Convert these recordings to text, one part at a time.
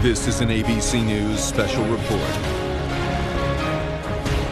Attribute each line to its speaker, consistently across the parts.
Speaker 1: This is an ABC News special report.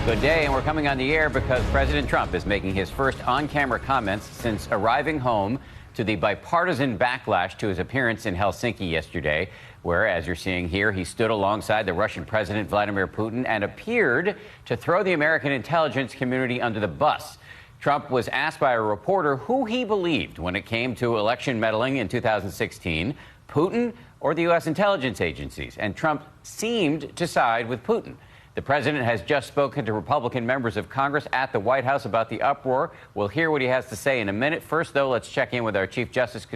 Speaker 2: Good day, and we're coming on the air because President Trump is making his first on-camera comments since arriving home to the bipartisan backlash to his appearance in Helsinki yesterday, where, as you're seeing here, he stood alongside the Russian President Vladimir Putin and appeared to throw the American intelligence community under the bus. Trump was asked by a reporter who he believed when it came to election meddling in 2016, Putin or the U.S. intelligence agencies, and Trump seemed to side with Putin. The president has just spoken to Republican members of Congress at the White House about the uproar. We'll hear what he has to say in a minute. First, though, let's check in with our Chief Justice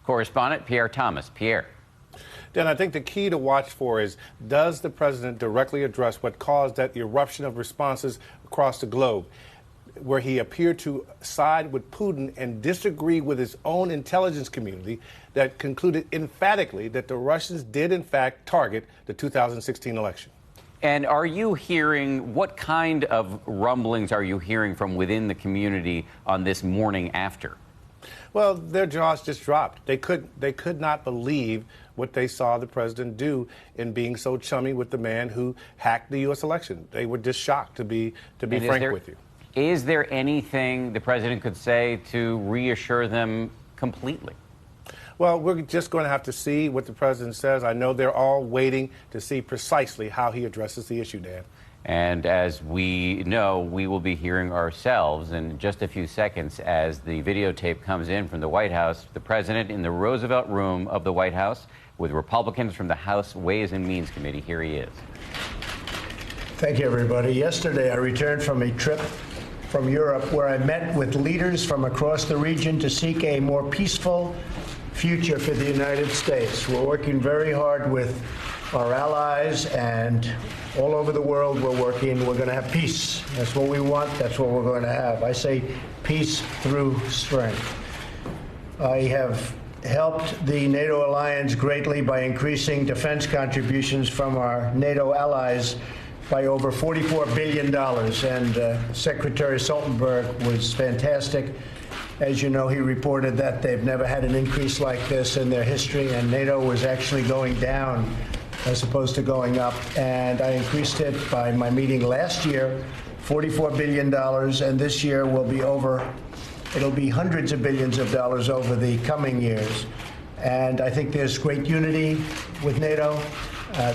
Speaker 2: correspondent, Pierre Thomas. Pierre.
Speaker 3: Dan, I think the key to watch for is, does the president directly address what caused that eruption of responses across the globe, where he appeared to side with Putin and disagree with his own intelligence community that concluded emphatically that the Russians did, in fact, target the 2016 election?
Speaker 2: And are you hearing, what kind of rumblings are you hearing from within the community on this morning after?
Speaker 3: Well, their jaws just dropped. They could not believe what they saw the president do in being so chummy with the man who hacked the U.S. election. They were just shocked, to be frank with you.
Speaker 2: Is there anything the president could say to reassure them completely?
Speaker 3: Well, we're just going to have to see what the president says. I know they're all waiting to see precisely how he addresses the issue, Dan.
Speaker 2: And as we know, we will be hearing ourselves in just a few seconds as the videotape comes in from the White House. The president in the Roosevelt Room of the White House with Republicans from the House Ways and Means Committee. Here he is.
Speaker 4: Thank you, everybody. Yesterday, I returned from a trip from Europe where I met with leaders from across the region to seek a more peaceful future for the United States. We're working very hard with our allies, and all over the world we're working. We're going to have peace. That's what we want. That's what we're going to have. I say peace through strength. I have helped the NATO alliance greatly by increasing defense contributions from our NATO allies by over $44 billion, and Secretary Stoltenberg was fantastic. As you know, he reported that they've never had an increase like this in their history, and NATO was actually going down as opposed to going up. And I increased it by my meeting last year, $44 billion, and this year it'll be hundreds of billions of dollars over the coming years. And I think there's great unity with NATO.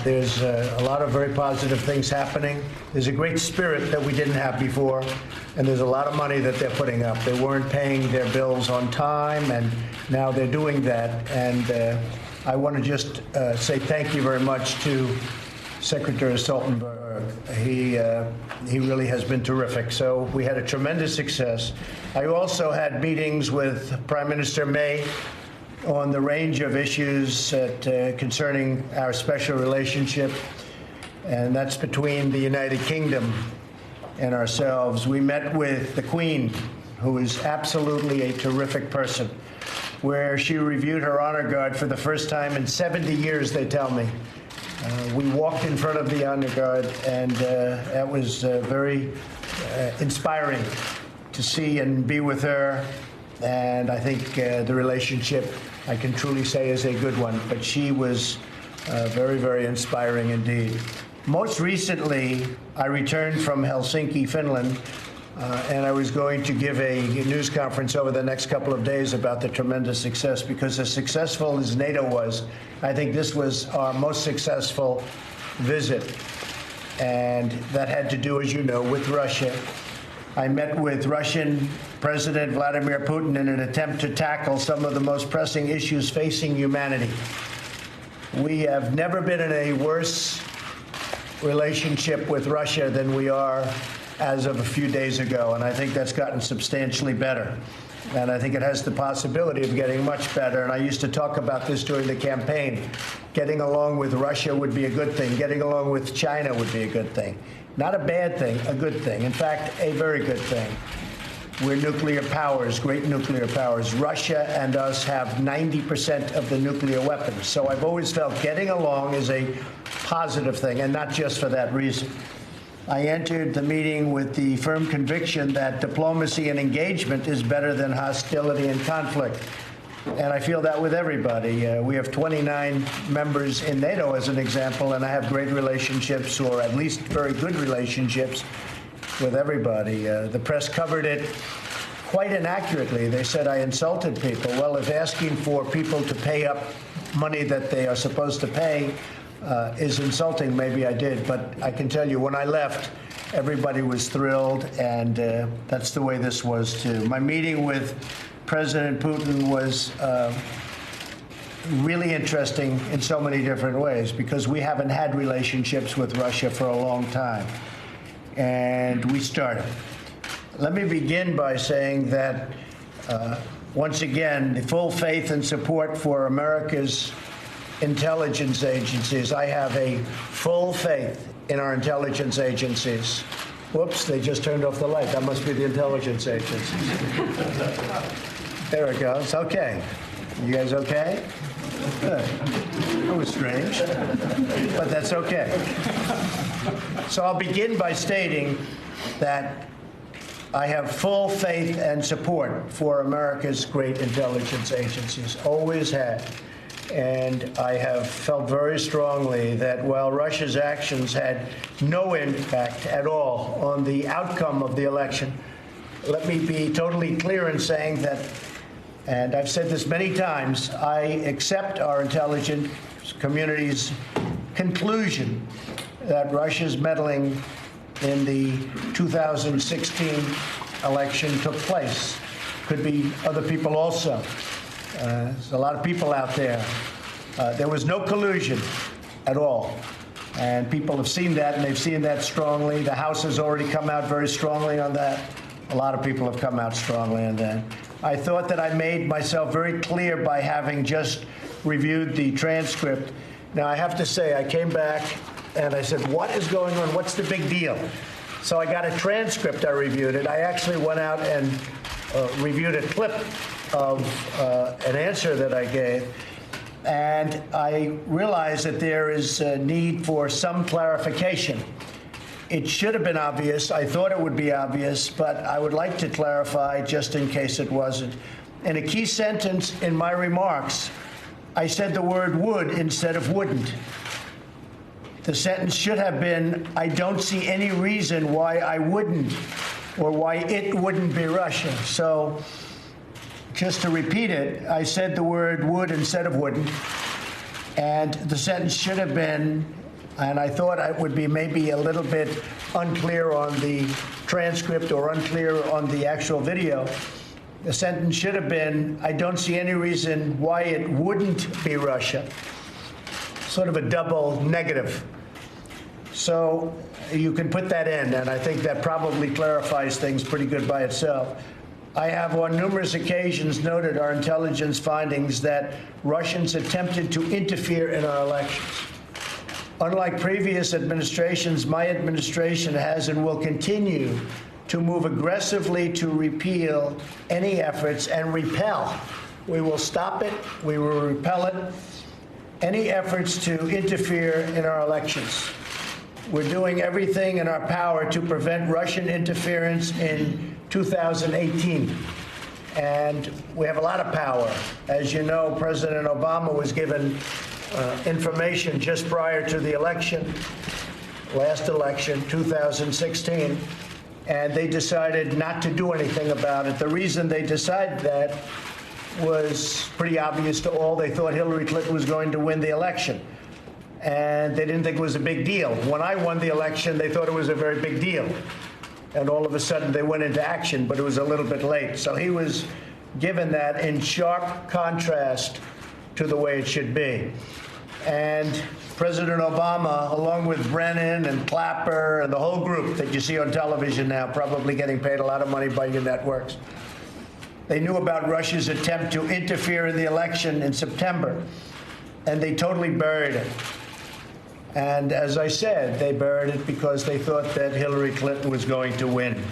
Speaker 4: There's a lot of very positive things happening. There's a great spirit that we didn't have before, and there's a lot of money that they're putting up. They weren't paying their bills on time, and now they're doing that. And I want to just say thank you very much to Secretary Stoltenberg. He really has been terrific. So we had a tremendous success. I also had meetings with Prime Minister May on the range of issues concerning our special relationship, and that's between the United Kingdom and ourselves. We met with the Queen, who is absolutely a terrific person, where she reviewed her honor guard for the first time in 70 years, they tell me. We walked in front of the honor guard, and that was very inspiring to see and be with her. And I think the relationship, I can truly say, is a good one. But she was very, very inspiring indeed. Most recently, I returned from Helsinki, Finland, and I was going to give a news conference over the next couple of days about the tremendous success, because as successful as NATO was, I think this was our most successful visit. And that had to do, as you know, with Russia. I met with Russian President Vladimir Putin in an attempt to tackle some of the most pressing issues facing humanity. We have never been in a worse relationship with Russia than we are as of a few days ago, and I think that's gotten substantially better. And I think it has the possibility of getting much better. And I used to talk about this during the campaign. Getting along with Russia would be a good thing. Getting along with China would be a good thing. Not a bad thing, a good thing. In fact, a very good thing. We're nuclear powers, great nuclear powers. Russia and us have 90% of the nuclear weapons. So I've always felt getting along is a positive thing, and not just for that reason. I entered the meeting with the firm conviction that diplomacy and engagement is better than hostility and conflict. And I feel that with everybody. We have 29 members in NATO, as an example, and I have great relationships, or at least very good relationships, with everybody. The press covered it quite inaccurately. They said I insulted people. Well, if asking for people to pay up money that they are supposed to pay is insulting, maybe I did. But I can tell you, when I left, everybody was thrilled, and that's the way this was, too. My meeting with President Putin was really interesting in so many different ways, because we haven't had relationships with Russia for a long time. And we started. Let me begin by saying that, once again, the full faith and support for America's intelligence agencies. I have a full faith in our intelligence agencies. Whoops, they just turned off the light. That must be the intelligence agencies. There it goes. Okay. You guys okay? Good. That was strange, but that's okay. So I'll begin by stating that I have full faith and support for America's great intelligence agencies, always had. And I have felt very strongly that while Russia's actions had no impact at all on the outcome of the election, let me be totally clear in saying that, and I've said this many times, I accept our intelligence community's conclusion that Russia's meddling in the 2016 election took place. Could be other people also. There's a lot of people out there. There was no collusion at all. And people have seen that, and they've seen that strongly. The House has already come out very strongly on that. A lot of people have come out strongly on that. I thought that I made myself very clear by having just reviewed the transcript. Now, I have to say, I came back and I said, what is going on? What's the big deal? So I got a transcript. I reviewed it. I actually went out and reviewed a clip of an answer that I gave, and I realized that there is a need for some clarification. It should have been obvious. I thought it would be obvious, but I would like to clarify just in case it wasn't. In a key sentence in my remarks, I said the word would instead of wouldn't. The sentence should have been, I don't see any reason why I wouldn't, or why it wouldn't be Russia. So, just to repeat it, I said the word would instead of wouldn't, and the sentence should have been, and I thought it would be maybe a little bit unclear on the transcript or unclear on the actual video. The sentence should have been, I don't see any reason why it wouldn't be Russia. Sort of a double negative. So you can put that in, and I think that probably clarifies things pretty good by itself. I have on numerous occasions noted our intelligence findings that Russians attempted to interfere in our elections. Unlike previous administrations, my administration has and will continue to move aggressively to repeal any efforts and repel. We will stop it. We will repel it. Any efforts to interfere in our elections. We're doing everything in our power to prevent Russian interference in 2018. And we have a lot of power. As you know, President Obama was given information just prior to the election, last election, 2016, and they decided not to do anything about it. The reason they decided that was pretty obvious to all. They thought Hillary Clinton was going to win the election, and they didn't think it was a big deal. When I won the election, they thought it was a very big deal, and all of a sudden they went into action, but it was a little bit late. So he was given that in sharp contrast to the way it should be. And President Obama, along with Brennan and Clapper and the whole group that you see on television now, probably getting paid a lot of money by your networks, they knew about Russia's attempt to interfere in the election in September, and they totally buried it. And as I said, they buried it because they thought that Hillary Clinton was going to win.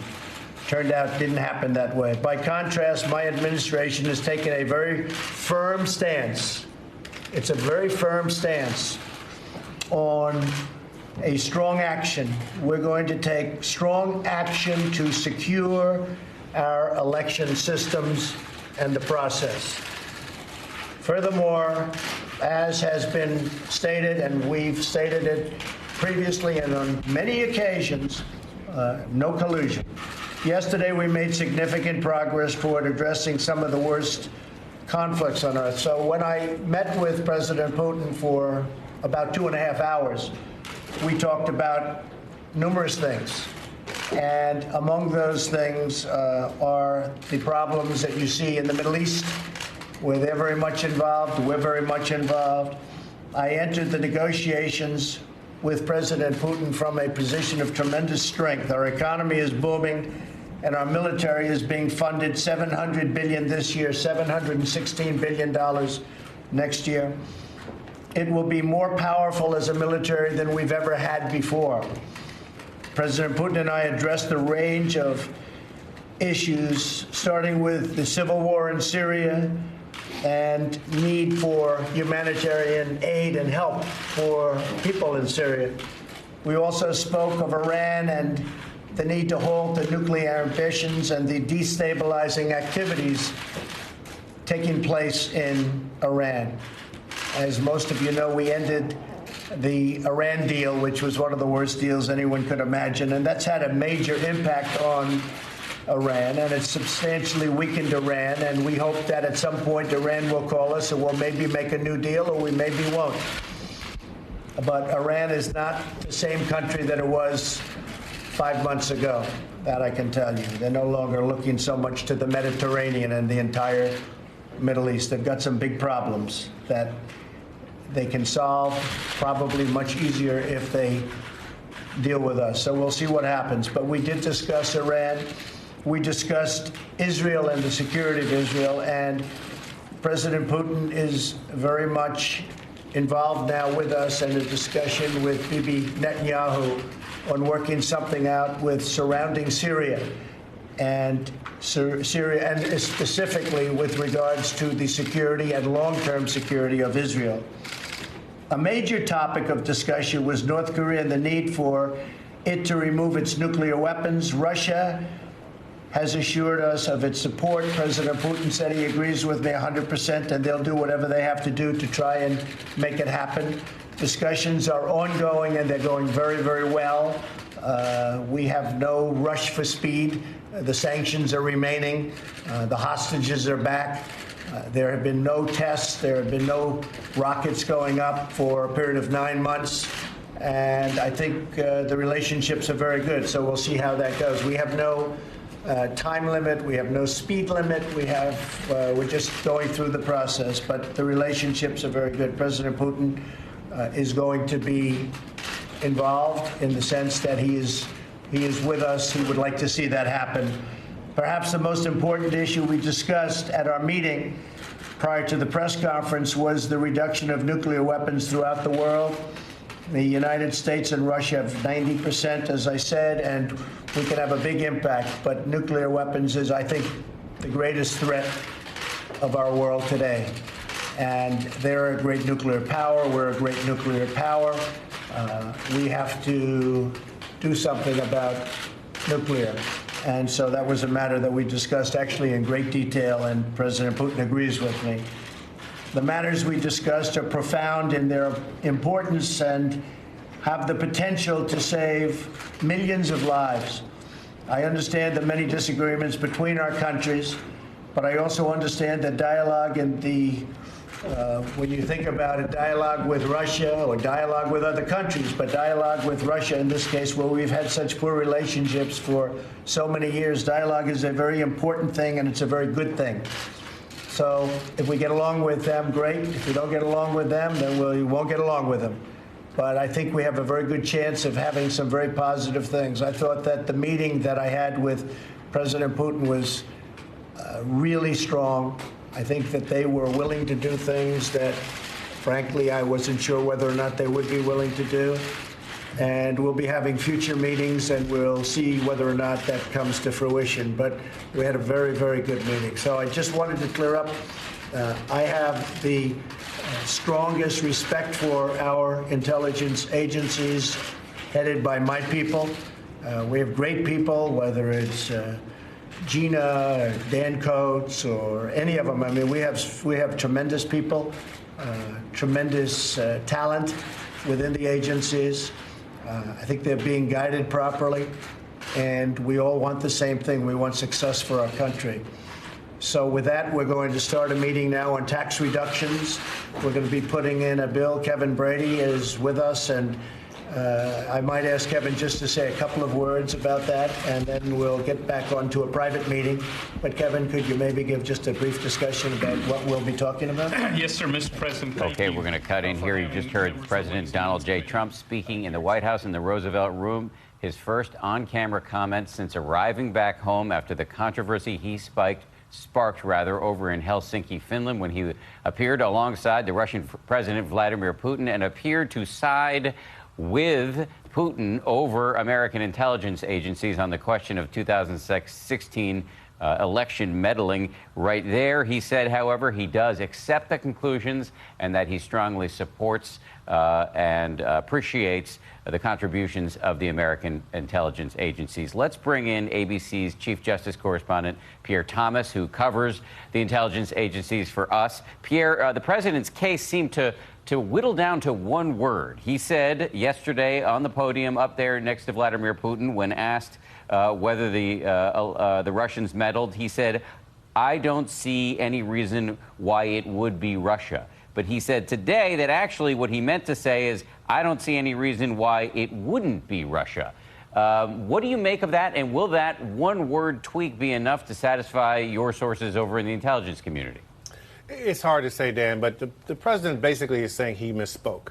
Speaker 4: Turned out it didn't happen that way. By contrast, my administration has taken a very firm stance. It's a very firm stance on a strong action. We're going to take strong action to secure our election systems and the process. Furthermore, as has been stated, and we've stated it previously and on many occasions, no collusion. Yesterday, we made significant progress toward addressing some of the worst conflicts on earth. So when I met with President Putin for about 2.5 hours, we talked about numerous things. And among those things are the problems that you see in the Middle East, where they're very much involved, we're very much involved. I entered the negotiations with President Putin from a position of tremendous strength. Our economy is booming, and our military is being funded $700 billion this year, $716 billion next year. It will be more powerful as a military than we've ever had before. President Putin and I addressed a range of issues, starting with the civil war in Syria and need for humanitarian aid and help for people in Syria. We also spoke of Iran and the need to halt the nuclear ambitions and the destabilizing activities taking place in Iran. As most of you know, we ended the Iran deal, which was one of the worst deals anyone could imagine, and that's had a major impact on Iran, and it's substantially weakened Iran, and we hope that at some point Iran will call us and we'll maybe make a new deal, or we maybe won't. But Iran is not the same country that it was 5 months ago, that I can tell you. They're no longer looking so much to the Mediterranean and the entire Middle East. They've got some big problems that they can solve probably much easier if they deal with us. So we'll see what happens. But we did discuss Iran. We discussed Israel and the security of Israel, and President Putin is very much involved now with us in a discussion with Bibi Netanyahu on working something out with surrounding Syria and specifically with regards to the security and long-term security of Israel. A major topic of discussion was North Korea and the need for it to remove its nuclear weapons. Russia has assured us of its support. President Putin said he agrees with me 100%, and they'll do whatever they have to do to try and make it happen. Discussions are ongoing, and they're going very, very well. We have no rush for speed. The sanctions are remaining. The hostages are back. There have been no tests. There have been no rockets going up for a period of 9 months. And I think the relationships are very good. So we'll see how that goes. We have no time limit. We have no speed limit. We're just going through the process. But the relationships are very good. President Putin is going to be involved in the sense that he is with us. He would like to see that happen. Perhaps the most important issue we discussed at our meeting prior to the press conference was the reduction of nuclear weapons throughout the world. The United States and Russia have 90%, as I said, and we can have a big impact. But nuclear weapons is, I think, the greatest threat of our world today. And they're a great nuclear power. We're a great nuclear power. We have to do something about nuclear. And so that was a matter that we discussed actually in great detail, and President Putin agrees with me. The matters we discussed are profound in their importance and have the potential to save millions of lives. I understand the many disagreements between our countries, but I also understand that dialogue and when you think about a dialogue with Russia or dialogue with other countries, but dialogue with Russia in this case, where we've had such poor relationships for so many years, dialogue is a very important thing, and it's a very good thing. So if we get along with them, great. If we don't get along with them, then we won't get along with them. But I think we have a very good chance of having some very positive things. I thought that the meeting that I had with President Putin was really strong. I think that they were willing to do things that, frankly, I wasn't sure whether or not they would be willing to do. And we'll be having future meetings, and we'll see whether or not that comes to fruition. But we had a very, very good meeting. So I just wanted to clear up. I have the strongest respect for our intelligence agencies headed by my people. We have great people, whether it's Gina, Dan Coates, or any of them. I mean, we have tremendous people, tremendous talent within the agencies. I think they're being guided properly, and we all want the same thing. We want success for our country. So with that, we're going to start a meeting now on tax reductions. We're going to be putting in a bill. Kevin Brady is with us, and I might ask Kevin just to say a couple of words about that, and then we'll get back onto a private meeting. But Kevin, could you maybe give just a brief discussion about what we'll be talking about?
Speaker 5: Yes, sir, Mr. President.
Speaker 2: Okay, we're going to cut in here. You just heard President Donald J. Trump speaking in the White House in the Roosevelt Room. His first on-camera comments since arriving back home after the controversy he sparked over in Helsinki, Finland, when he appeared alongside the Russian President Vladimir Putin and appeared to side with Putin over American intelligence agencies on the question of 2016 election meddling. Right there, he said, however, he does accept the conclusions and that he strongly supports and appreciates the contributions of the American intelligence agencies. Let's bring in ABC's Chief Justice correspondent, Pierre Thomas, who covers the intelligence agencies for us. Pierre, the president's case seemed to whittle down to one word. He said yesterday on the podium up there next to Vladimir Putin, when asked whether the Russians meddled, he said, "I don't see any reason why it would be Russia." But he said today that actually what he meant to say is, "I don't see any reason why it wouldn't be Russia." What do you make of that? And will that one-word tweak be enough to satisfy your sources over in the intelligence community?
Speaker 3: It's hard to say, Dan, but the president basically is saying he misspoke,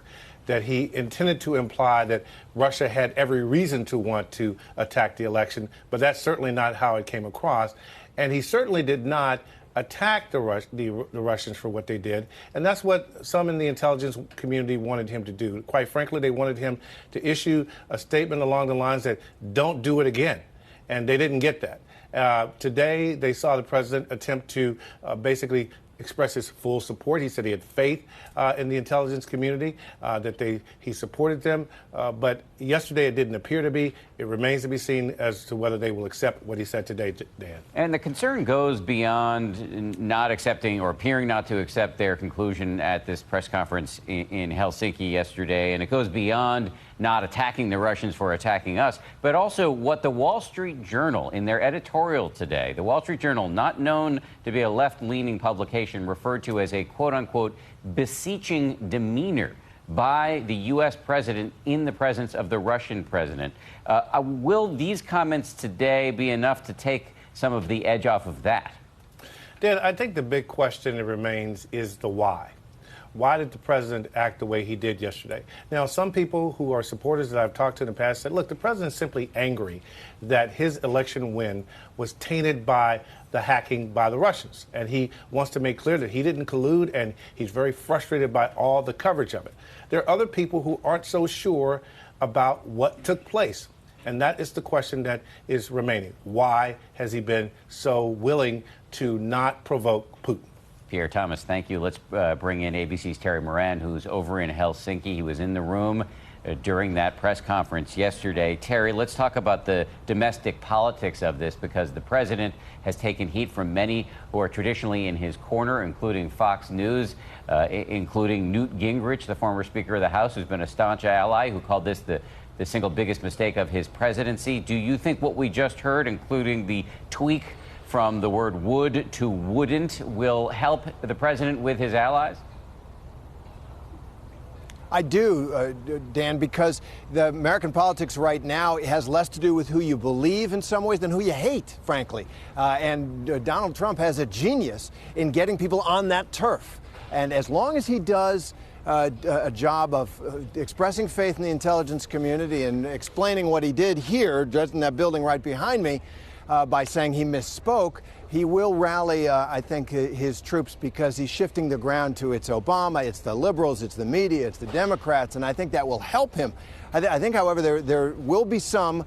Speaker 3: that he intended to imply that Russia had every reason to want to attack the election, but that's certainly not how it came across. And he certainly did not attack the Russians for what they did, and that's what some in the intelligence community wanted him to do. Quite frankly, they wanted him to issue a statement along the lines that don't do it again, and they didn't get that. Today, they saw the president attempt to basically express his full support. He said he had faith in the intelligence community, that he supported them. But yesterday it didn't appear to be. It remains to be seen as to whether they will accept what he said today, Dan.
Speaker 2: And the concern goes beyond not accepting or appearing not to accept their conclusion at this press conference in Helsinki yesterday. And it goes beyond not attacking the Russians for attacking us, but also what the Wall Street Journal, in their editorial today, the Wall Street Journal, not known to be a left-leaning publication, referred to as a quote-unquote beseeching demeanor by the U.S. president in the presence of the Russian president. Will these comments today be enough to take some of the edge off of that?
Speaker 3: Dan, I think the big question that remains is the why. Why did the president act the way he did yesterday? Now, some people who are supporters that I've talked to in the past said, look, the president's simply angry that his election win was tainted by the hacking by the Russians. And he wants to make clear that he didn't collude, and he's very frustrated by all the coverage of it. There are other people who aren't so sure about what took place. And that is the question that is remaining. Why has he been so willing to not provoke Putin?
Speaker 2: Pierre Thomas, thank you. Let's bring in ABC's Terry Moran, who's over in Helsinki. He was in the room during that press conference yesterday. Terry, let's talk about the domestic politics of this, because the president has taken heat from many who are traditionally in his corner, including Fox News, including Newt Gingrich, the former Speaker of the House, who's been a staunch ally, who called this the single biggest mistake of his presidency. Do you think what we just heard, including the tweak from the word would to wouldn't, will help the president with his allies?
Speaker 6: I do, Dan, because the American politics right now has less to do with who you believe in some ways than who you hate, frankly. And Donald Trump has a genius in getting people on that turf. And as long as he does a job of expressing faith in the intelligence community and explaining what he did here, just in that building right behind me, by saying he misspoke, he will rally, I think, his troops, because he's shifting the ground to it's Obama, it's the liberals, it's the media, it's the Democrats, and I think that will help him. I think, however, there will be some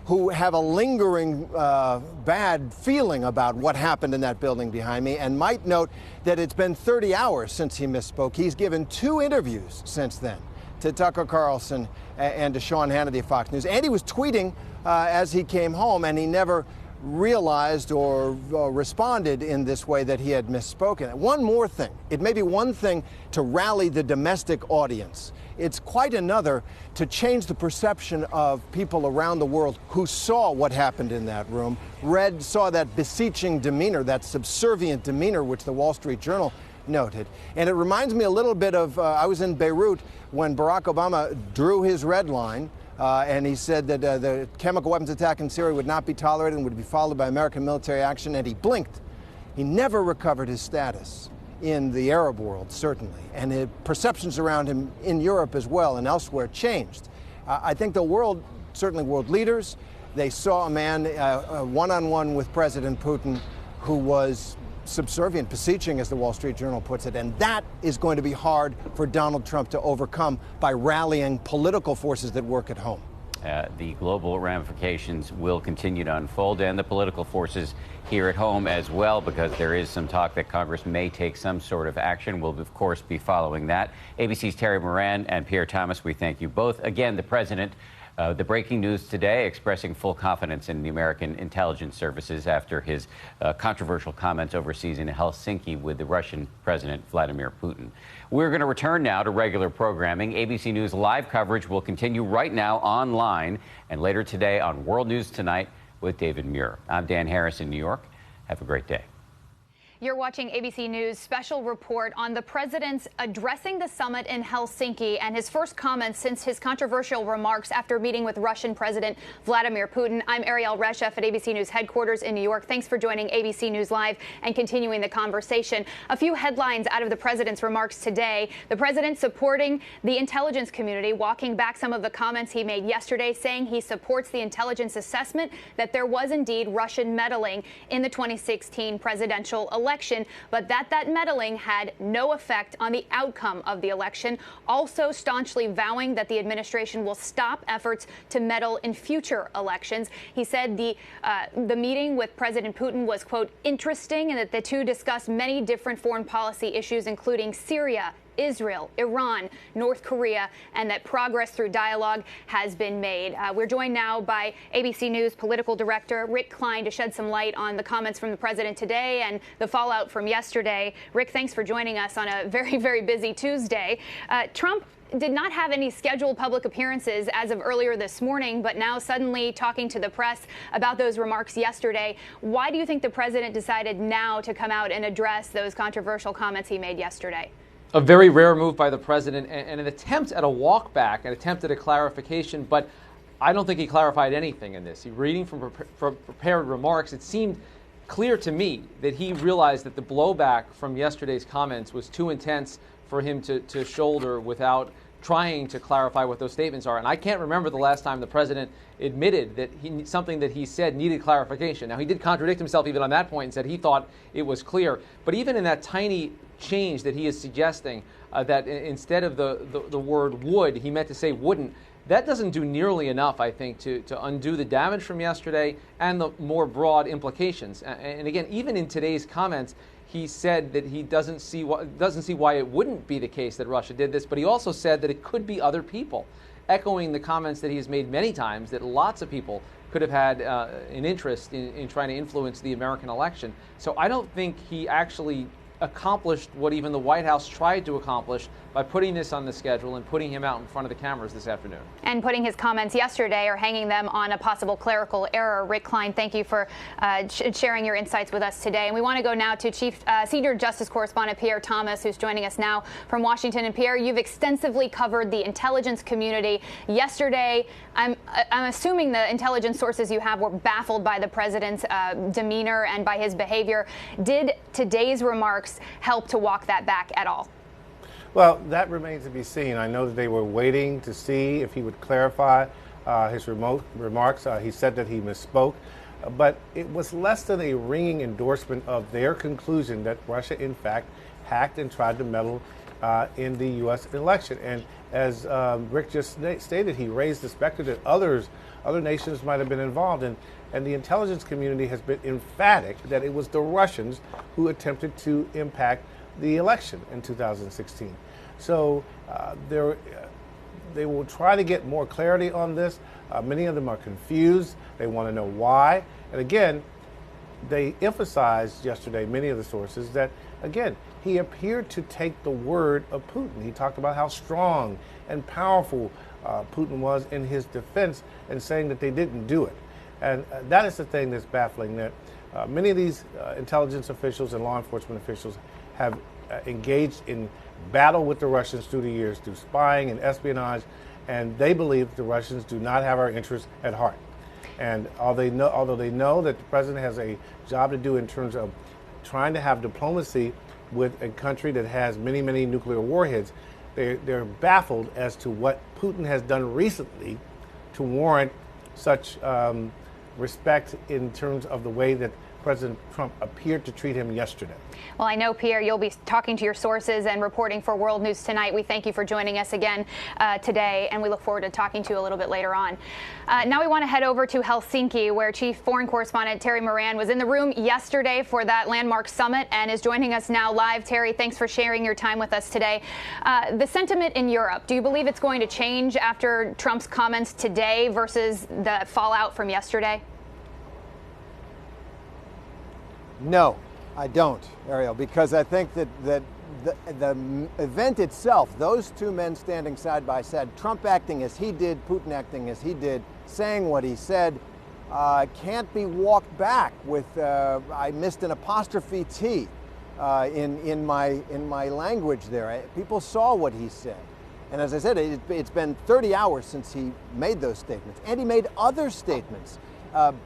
Speaker 6: who have a lingering bad feeling about what happened in that building behind me, and might note that it's been 30 hours since he misspoke. He's given 2 interviews since then, to Tucker Carlson and to Sean Hannity of Fox News. And he was tweeting as he came home, and he never realized or responded in this way that he had misspoken. One more thing. It may be one thing to rally the domestic audience. It's quite another to change the perception of people around the world who saw what happened in that room, saw that beseeching demeanor, that subservient demeanor, which the Wall Street Journal noted. And it reminds me a little bit of, I was in Beirut when Barack Obama drew his red line, and he said that the chemical weapons attack in Syria would not be tolerated and would be followed by American military action, and he blinked. He never recovered his status in the Arab world, certainly, and the perceptions around him in Europe as well and elsewhere changed. I think the world, certainly world leaders, they saw a man one-on-one with President Putin who was subservient, beseeching, as the Wall Street Journal puts it, and that is going to be hard for Donald Trump to overcome by rallying political forces that work at home.
Speaker 2: The global ramifications will continue to unfold, and the political forces here at home as well, because there is some talk that Congress may take some sort of action. We'll, of course, be following that. ABC's Terry Moran and Pierre Thomas, we thank you both. Again, the president, the breaking news today, expressing full confidence in the American intelligence services after his controversial comments overseas in Helsinki with the Russian President Vladimir Putin. We're going to return now to regular programming. ABC News live coverage will continue right now online and later today on World News Tonight with David Muir. I'm Dan Harris in New York. Have a great day.
Speaker 5: You're watching ABC News special report on the president's addressing the summit in Helsinki and his first comments since his controversial remarks after meeting with Russian President Vladimir Putin. I'm Ariel Reshef at ABC News headquarters in New York. Thanks for joining ABC News Live and continuing the conversation. A few headlines out of the president's remarks today. The president supporting the intelligence community, walking back some of the comments he made yesterday, saying he supports the intelligence assessment that there was indeed Russian meddling in the 2016 presidential election, but that meddling had no effect on the outcome of the election, also staunchly vowing that the administration will stop efforts to meddle in future elections. He said the meeting with President Putin was, quote, interesting, and that the two discussed many different foreign policy issues, including Syria, Israel, Iran, North Korea, and that progress through dialogue has been made. We're joined now by ABC News political director Rick Klein to shed some light on the comments from the president today and the fallout from yesterday. Rick, thanks for joining us on a very, very busy Tuesday. Trump did not have any scheduled public appearances as of earlier this morning, but now suddenly talking to the press about those remarks yesterday. Why do you think the president decided now to come out and address those controversial comments he made yesterday?
Speaker 7: A very rare move by the president and an attempt at a walk back, an attempt at a clarification, but I don't think he clarified anything in this. Reading from prepared remarks, it seemed clear to me that he realized that the blowback from yesterday's comments was too intense for him to shoulder without trying to clarify what those statements are. And I can't remember the last time the president admitted that something that he said needed clarification. Now, he did contradict himself even on that point and said he thought it was clear. But even in that tiny change that he is suggesting, that instead of the word would, he meant to say wouldn't, that doesn't do nearly enough, I think, to undo the damage from yesterday and the more broad implications. And again, even in today's comments, he said that he doesn't see why it wouldn't be the case that Russia did this, but he also said that it could be other people, echoing the comments that he has made many times that lots of people could have had an interest in trying to influence the American election. So I don't think he actually accomplished what even the White House tried to accomplish by putting this on the schedule and putting him out in front of the cameras this afternoon. And putting his comments yesterday or hanging them on a possible clerical error. Rick Klein, thank you for sharing your insights with us today. And we want to go now to Senior Justice Correspondent Pierre Thomas, who's joining us now from Washington. And Pierre, you've extensively covered the intelligence community. Yesterday, I'm assuming the intelligence sources you have were baffled by the president's demeanor and by his behavior. Did today's remarks help to walk that back at all?
Speaker 3: Well, that remains to be seen. I know that they were waiting to see if he would clarify his remarks. He said that he misspoke, but it was less than a ringing endorsement of their conclusion that Russia, in fact, hacked and tried to meddle in the U.S. election. And as Rick just stated, he raised the specter that other nations might have been involved in. And the intelligence community has been emphatic that it was the Russians who attempted to impact the election in 2016. So they will try to get more clarity on this. Many of them are confused. They want to know why. And again, they emphasized yesterday, many of the sources, that, again, he appeared to take the word of Putin. He talked about how strong and powerful Putin was in his defense and saying that they didn't do it. And that is the thing that's baffling, that many of these intelligence officials and law enforcement officials have engaged in battle with the Russians through the years, through spying and espionage, and they believe the Russians do not have our interests at heart. And although they know that the president has a job to do in terms of trying to have diplomacy with a country that has many, many nuclear warheads, they're baffled as to what Putin has done recently to warrant such respect in terms of the way that President Trump appeared to treat him yesterday.
Speaker 5: Well, I know, Pierre, you'll be talking to your sources and reporting for World News Tonight. We thank you for joining us again today, and we look forward to talking to you a little bit later on. Now we want to head over to Helsinki, where Chief Foreign Correspondent Terry Moran was in the room yesterday for that landmark summit and is joining us now live. Terry, thanks for sharing your time with us today. The sentiment in Europe, do you believe it's going to change after Trump's comments today versus the fallout from yesterday?
Speaker 6: No, I don't, Ariel, because I think that the event itself, those two men standing side by side, Trump acting as he did, Putin acting as he did, saying what he said, can't be walked back with, I missed an apostrophe T in my language there. People saw what he said. And as I said, it's been 30 hours since he made those statements. And he made other statements,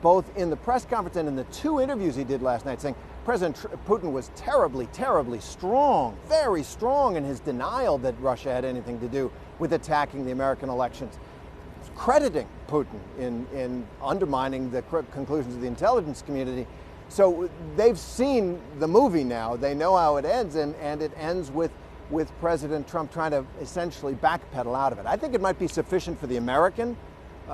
Speaker 6: both in the press conference and in the two interviews he did last night, saying President Putin was terribly, terribly strong, very strong in his denial that Russia had anything to do with attacking the American elections, crediting Putin in undermining the conclusions of the intelligence community. So they've seen the movie now. They know how it ends, and it ends with President Trump trying to essentially backpedal out of it. I think it might be sufficient for the American,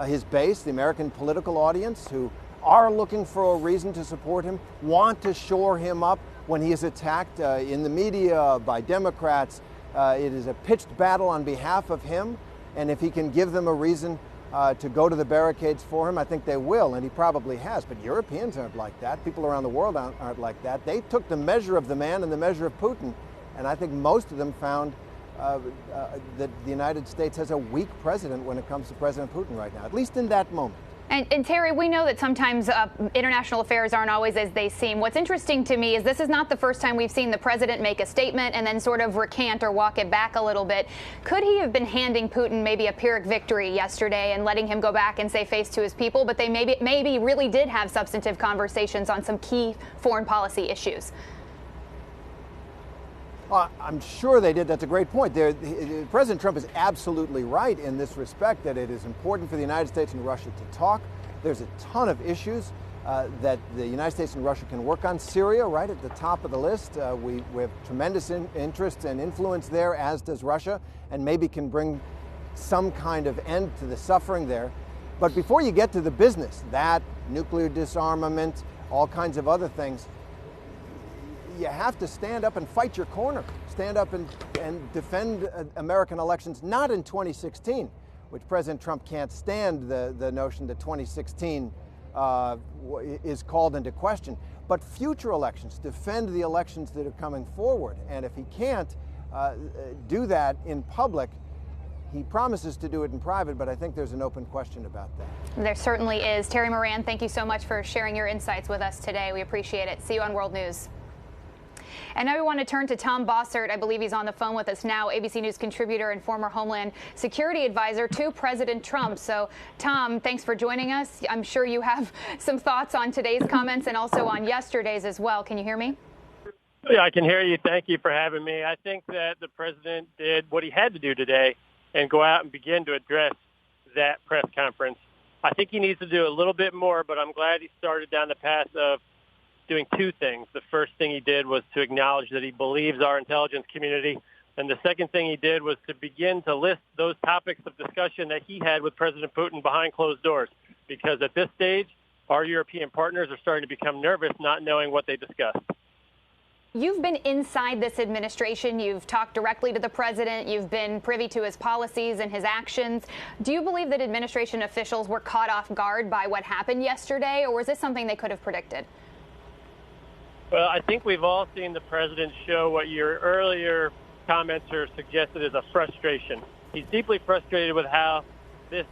Speaker 6: his base, the American political audience, who are looking for a reason to support him, want to shore him up when he is attacked in the media by Democrats. It is a pitched battle on behalf of him, and if he can give them a reason to go to the barricades for him, I think they will, and he probably has. But Europeans aren't like that. People around the world aren't like that. They took the measure of the man and the measure of Putin, and I think most of them found that the United States has a weak president when it comes to President Putin right now, at least in that moment.
Speaker 5: And Terry, we know that sometimes international affairs aren't always as they seem. What's interesting to me is this is not the first time we've seen the president make a statement and then sort of recant or walk it back a little bit. Could he have been handing Putin maybe a Pyrrhic victory yesterday and letting him go back and say face to his people, but they maybe really did have substantive conversations on some key foreign policy issues?
Speaker 6: I'm sure they did. That's a great point. President Trump is absolutely right in this respect, that it is important for the United States and Russia to talk. There's a ton of issues that the United States and Russia can work on. Syria, right at the top of the list. We have tremendous interest and influence there, as does Russia, and maybe can bring some kind of end to the suffering there. But before you get to the business, that, nuclear disarmament, all kinds of other things, you have to stand up and fight your corner. Stand up and defend American elections, not in 2016, which President Trump can't stand the notion that 2016 is called into question, but future elections, defend the elections that are coming forward. And if he can't do that in public, he promises to do it in private, but I think there's an open question about that.
Speaker 5: There certainly is. Terry Moran, thank you so much for sharing your insights with us today. We appreciate it. See you on World News. And now we want to turn to Tom Bossert. I believe he's on the phone with us now, ABC News contributor and former Homeland Security advisor to President Trump. So, Tom, thanks for joining us. I'm sure you have some thoughts on today's comments and also on yesterday's as well. Can you hear me?
Speaker 8: Yeah, I can hear you. Thank you for having me. I think that the president did what he had to do today and go out and begin to address that press conference. I think he needs to do a little bit more, but I'm glad he started down the path of doing two things. The first thing he did was to acknowledge that he believes our intelligence community. And the second thing he did was to begin to list those topics of discussion that he had with President Putin behind closed doors. Because at this stage, our European partners are starting to become nervous, not knowing what they discussed.
Speaker 5: You've been inside this administration. You've talked directly to the president. You've been privy to his policies and his actions. Do you believe that administration officials were caught off guard by what happened yesterday, or was this something they could have predicted?
Speaker 8: Well, I think we've all seen the president show what your earlier commenter suggested is a frustration. He's deeply frustrated with how this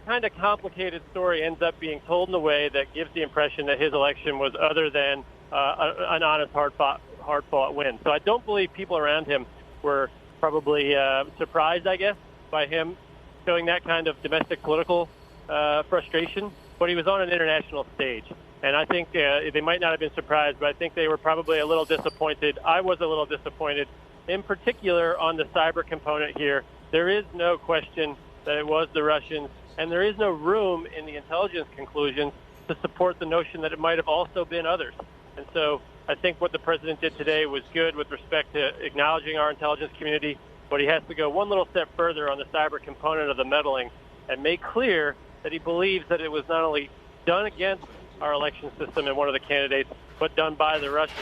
Speaker 8: kind of complicated story ends up being told in a way that gives the impression that his election was other than an honest, hard-fought win. So I don't believe people around him were probably surprised, I guess, by him showing that kind of domestic political frustration. But he was on an international stage. And I think they might not have been surprised, but I think they were probably a little disappointed. I was a little disappointed, in particular on the cyber component here. There is no question that it was the Russians, and there is no room in the intelligence conclusions to support the notion that it might have also been others. And so I think what the president did today was good with respect to acknowledging our intelligence community, but he has to go one little step further on the cyber component of the meddling and make clear that he believes that it was not only done against our election system and one of the candidates, but done by the Russians.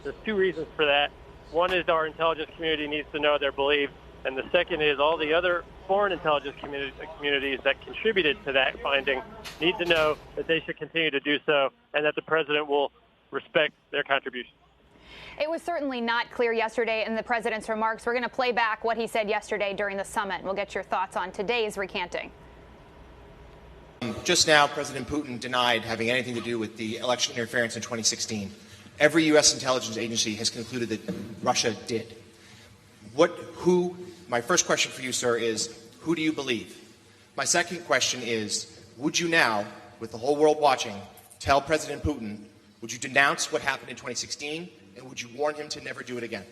Speaker 8: There's two reasons for that. One is our intelligence community needs to know their belief, and the second is all the other foreign intelligence communities that contributed to that finding need to know that they should continue to do so and that the president will respect their contribution.
Speaker 5: It was certainly not clear yesterday in the president's remarks. We're going to play back what he said yesterday during the summit. We'll get your thoughts on today's recanting.
Speaker 9: Just now, President Putin denied having anything to do with the election interference in 2016. Every U.S. intelligence agency has concluded that Russia did. My first question for you, sir, is who do you believe? My second question is, would you now, with the whole world watching, tell President Putin, would you denounce what happened in 2016, and would you warn him to never do it again?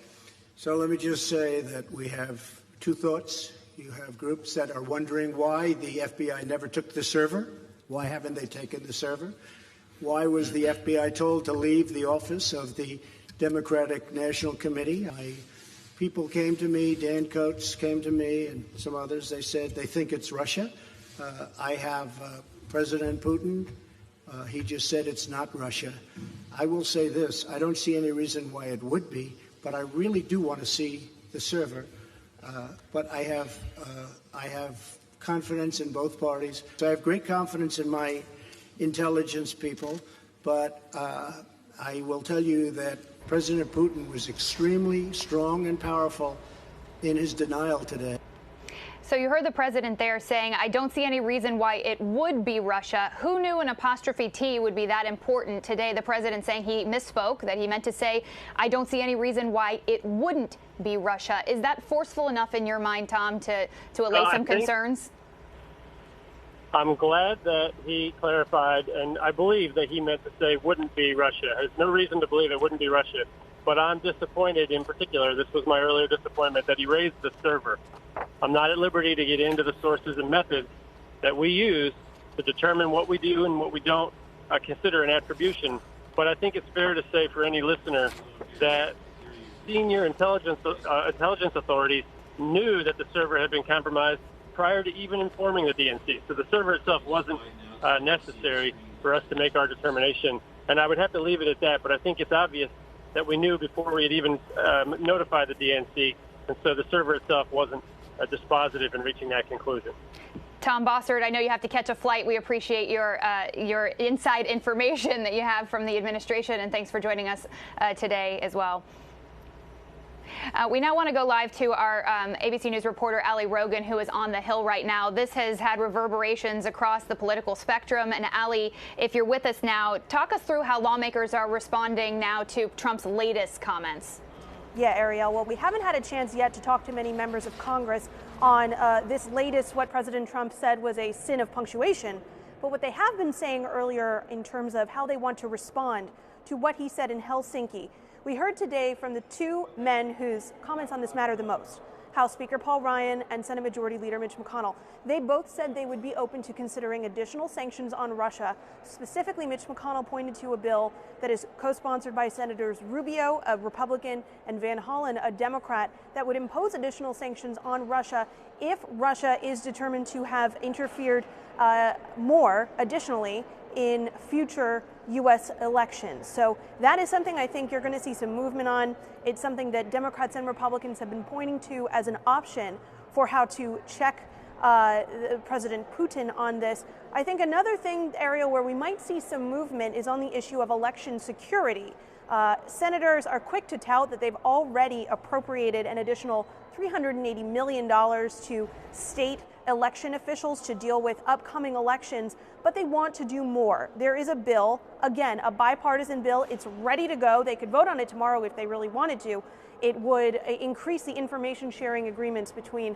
Speaker 4: So let me just say that we have two thoughts. You have groups that are wondering why the FBI never took the server. Why haven't they taken the server? Why was the FBI told to leave the office of the Democratic National Committee? People came to me, Dan Coates came to me, and some others. They said they think it's Russia. I have President Putin. He just said it's not Russia. I will say this. I don't see any reason why it would be, but I really do want to see the server. But I have confidence in both parties. So I have great confidence in my intelligence people. But I will tell you that President Putin was extremely strong and powerful in his denial today.
Speaker 5: So you heard the president there saying, I don't see any reason why it would be Russia. Who knew an apostrophe T would be that important? Today, the president saying he misspoke, that he meant to say, I don't see any reason why it wouldn't be Russia. Is that forceful enough in your mind, Tom, to allay some concerns?
Speaker 8: I'm glad that he clarified, and I believe that he meant to say wouldn't be Russia. There's no reason to believe it wouldn't be Russia. But I'm disappointed in particular, this was my earlier disappointment, that he raised the server. I'm not at liberty to get into the sources and methods that we use to determine what we do and what we don't consider an attribution. But I think it's fair to say for any listener that senior intelligence authorities knew that the server had been compromised prior to even informing the DNC. So the server itself wasn't necessary for us to make our determination. And I would have to leave it at that, but I think it's obvious that we knew before we had even notified the DNC, and so the server itself wasn't dispositive in reaching that conclusion.
Speaker 5: Tom Bossert, I know you have to catch a flight. We appreciate your inside information that you have from the administration, and thanks for joining us today as well. We now want to go live to our ABC News reporter, Ali Rogan, who is on the Hill right now. This has had reverberations across the political spectrum. And Ali, if you're with us now, talk us through how lawmakers are responding now to Trump's latest comments.
Speaker 10: Yeah, Ariel. Well, we haven't had a chance yet to talk to many members of Congress on this latest, what President Trump said was a sin of punctuation. But what they have been saying earlier in terms of how they want to respond to what he said in Helsinki. We heard today from the two men whose comments on this matter the most, House Speaker Paul Ryan and Senate Majority Leader Mitch McConnell. They both said they would be open to considering additional sanctions on Russia. Specifically, Mitch McConnell pointed to a bill that is co-sponsored by Senators Rubio, a Republican, and Van Hollen, a Democrat, that would impose additional sanctions on Russia if Russia is determined to have interfered more additionally in future U.S. elections. So that is something I think you're going to see some movement on. It's something that Democrats and Republicans have been pointing to as an option for how to check President Putin on this. I think another thing, Ariel, where we might see some movement is on the issue of election security. Senators are quick to tout that they've already appropriated an additional $380 million to state election officials to deal with upcoming elections, but they want to do more. There is a bill, again, a bipartisan bill. It's ready to go. They could vote on it tomorrow if they really wanted to. It would increase the information sharing agreements between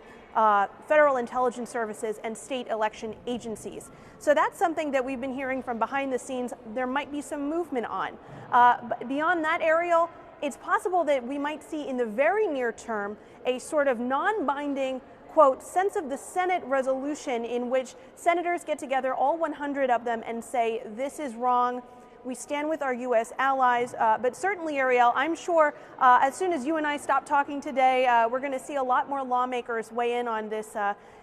Speaker 10: federal intelligence services and state election agencies. So that's something that we've been hearing from behind the scenes. There might be some movement on. But beyond that, Ariel, it's possible that we might see in the very near term a sort of non-binding, quote, sense of the Senate resolution in which senators get together, all 100 of them, and say, this is wrong. We stand with our U.S. allies, but certainly, Ariel, I'm sure as soon as you and I stop talking today, we're going to see a lot more lawmakers weigh in on this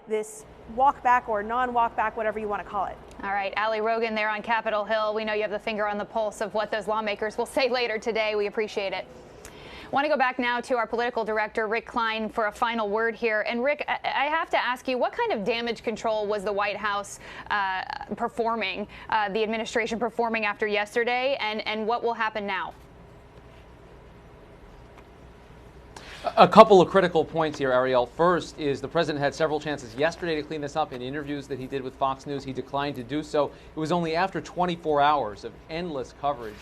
Speaker 10: this walk back or non-walk back, whatever you want to call it.
Speaker 5: All right, Ali Rogan there on Capitol Hill. We know you have the finger on the pulse of what those lawmakers will say later today. We appreciate it. I want to go back now to our political director, Rick Klein, for a final word here. And Rick, I have to ask you, what kind of damage control was the White House performing, the administration performing after yesterday, and what will happen now?
Speaker 7: A couple of critical points here, Ariel. First is the president had several chances yesterday to clean this up. In interviews that he did with Fox News, he declined to do so. It was only after 24 hours of endless coverage,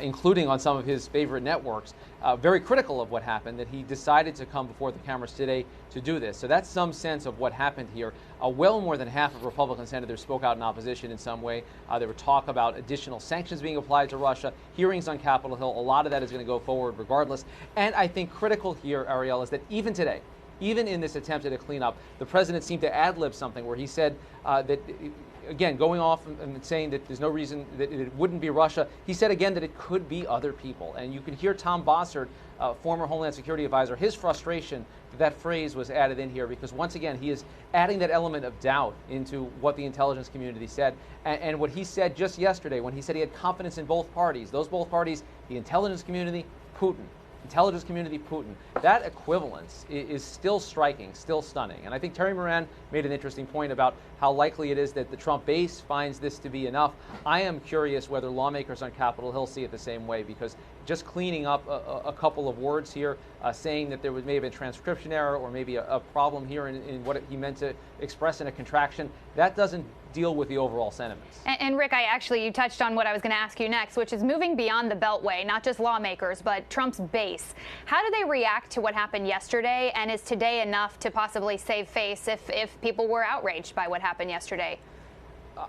Speaker 7: including on some of his favorite networks, very critical of what happened, that he decided to come before the cameras today to do this. So that's some sense of what happened here. Well more than half of Republican senators spoke out in opposition in some way. There were talk about additional sanctions being applied to Russia, hearings on Capitol Hill. A lot of that is going to go forward regardless. And I think critical here, Ariel, is that even today, even in this attempt at a cleanup, the president seemed to ad-lib something where he said that, again, going off and saying that there's no reason that it wouldn't be Russia. He said again that it could be other people. And you can hear Tom Bossert, former Homeland Security advisor, his frustration that phrase was added in here, because once again, he is adding that element of doubt into what the intelligence community said. And what he said just yesterday when he said he had confidence in both parties, those both parties, the intelligence community, Putin. Intelligence community, Putin. That equivalence is still striking, still stunning. And I think Terry Moran made an interesting point about how likely it is that the Trump base finds this to be enough. I am curious whether lawmakers on Capitol Hill see it the same way, because just cleaning up a couple of words here, saying that there may have been transcription error or maybe a problem here in what he meant to express in a contraction, that doesn't deal with the overall sentiments.
Speaker 5: And Rick, you touched on what I was going to ask you next, which is moving beyond the Beltway, not just lawmakers, but Trump's base. How do they react to what happened yesterday? And is today enough to possibly save face if people were outraged by what happened yesterday?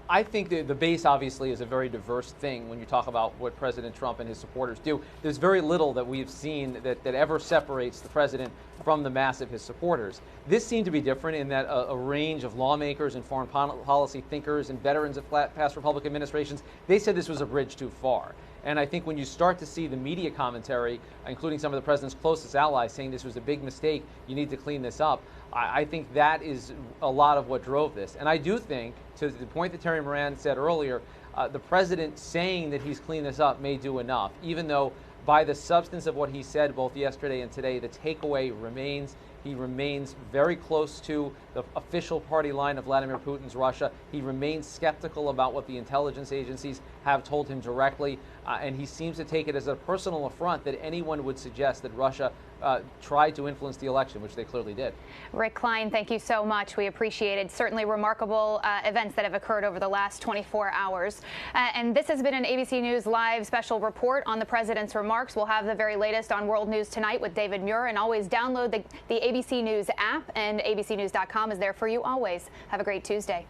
Speaker 7: I think the base obviously is a very diverse thing when you talk about what President Trump and his supporters do. There's very little that we've seen that ever separates the president from the mass of his supporters. This seemed to be different in that a range of lawmakers and foreign policy thinkers and veterans of past Republican administrations, they said this was a bridge too far. And I think when you start to see the media commentary, including some of the president's closest allies, saying this was a big mistake, you need to clean this up, I think that is a lot of what drove this. And I do think, to the point that Terry Moran said earlier, the president saying that he's cleaned this up may do enough, even though by the substance of what he said both yesterday and today, the takeaway remains. He remains very close to the official party line of Vladimir Putin's Russia. He remains skeptical about what the intelligence agencies have told him directly, and he seems to take it as a personal affront that anyone would suggest that Russia tried to influence the election, which they clearly did.
Speaker 5: Rick Klein, thank you so much. We appreciate it. Certainly remarkable events that have occurred over the last 24 hours. And this has been an ABC News Live special report on the president's remarks. We'll have the very latest on World News Tonight with David Muir, and always download the ABC News app, and abcnews.com is there for you always. Have a great Tuesday.